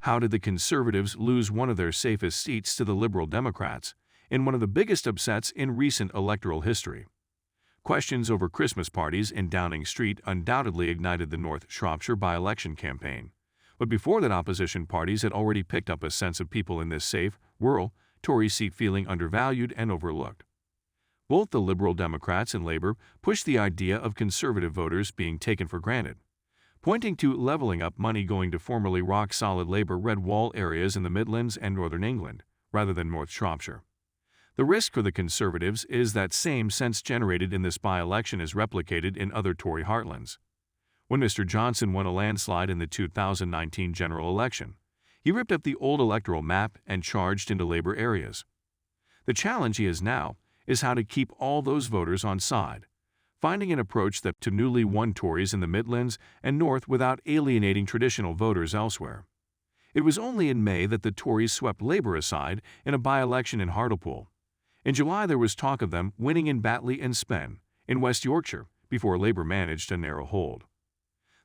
How did the Conservatives lose one of their safest seats to the Liberal Democrats in one of the biggest upsets in recent electoral history? Questions over Christmas parties in Downing Street undoubtedly ignited the North Shropshire by-election campaign. But before that, opposition parties had already picked up a sense of people in this safe, rural, Tory seat feeling undervalued and overlooked. Both the Liberal Democrats and Labour pushed the idea of Conservative voters being taken for granted, pointing to levelling up money going to formerly rock-solid Labour red wall areas in the Midlands and Northern England, rather than North Shropshire. The risk for the Conservatives is that same sense generated in this by-election is replicated in other Tory heartlands. When Mr. Johnson won a landslide in the 2019 general election, he ripped up the old electoral map and charged into Labour areas. The challenge he has now is how to keep all those voters on side, finding an approach that to newly won Tories in the Midlands and North without alienating traditional voters elsewhere. It was only in May that the Tories swept Labour aside in a by-election in Hartlepool. In July there was talk of them winning in Batley and Spen, in West Yorkshire, before Labour managed a narrow hold.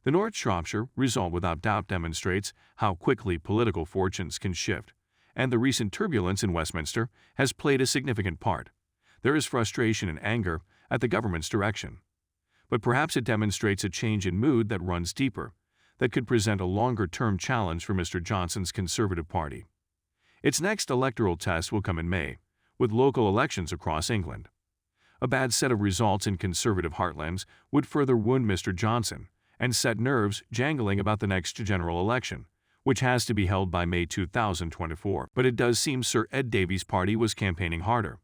The North Shropshire result without doubt demonstrates how quickly political fortunes can shift, and the recent turbulence in Westminster has played a significant part. There is frustration and anger at the government's direction. But perhaps it demonstrates a change in mood that runs deeper, that could present a longer-term challenge for Mr. Johnson's Conservative Party. Its next electoral test will come in May, with local elections across England. A bad set of results in Conservative heartlands would further wound Mr. Johnson and set nerves jangling about the next general election, which has to be held by May 2024. But it does seem Sir Ed Davies' party was campaigning harder.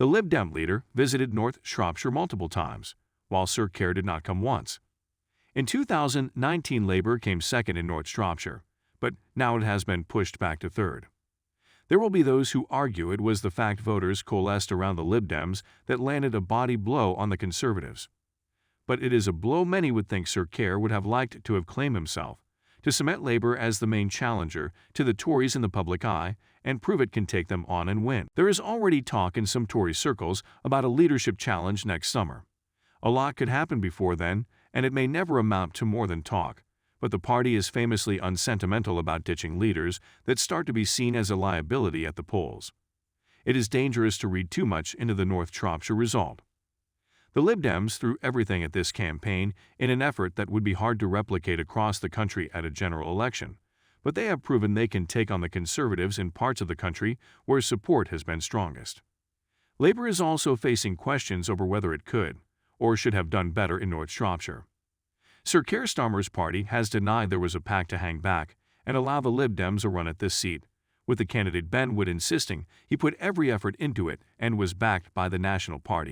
The Lib Dem leader visited North Shropshire multiple times, while Sir Keir did not come once. In 2019, Labour came second in North Shropshire, but now it has been pushed back to third. There will be those who argue it was the fact voters coalesced around the Lib Dems that landed a body blow on the Conservatives. But it is a blow many would think Sir Keir would have liked to have claimed himself, to cement Labour as the main challenger to the Tories in the public eye and prove it can take them on and win. There is already talk in some Tory circles about a leadership challenge next summer. A lot could happen before then, and it may never amount to more than talk, but the party is famously unsentimental about ditching leaders that start to be seen as a liability at the polls. It is dangerous to read too much into the North Shropshire result. The Lib Dems threw everything at this campaign in an effort that would be hard to replicate across the country at a general election, but they have proven they can take on the Conservatives in parts of the country where support has been strongest. Labour is also facing questions over whether it could, or should have done better in North Shropshire. Sir Keir Starmer's party has denied there was a pact to hang back and allow the Lib Dems a run at this seat, with the candidate Ben Wood insisting he put every effort into it and was backed by the National Party.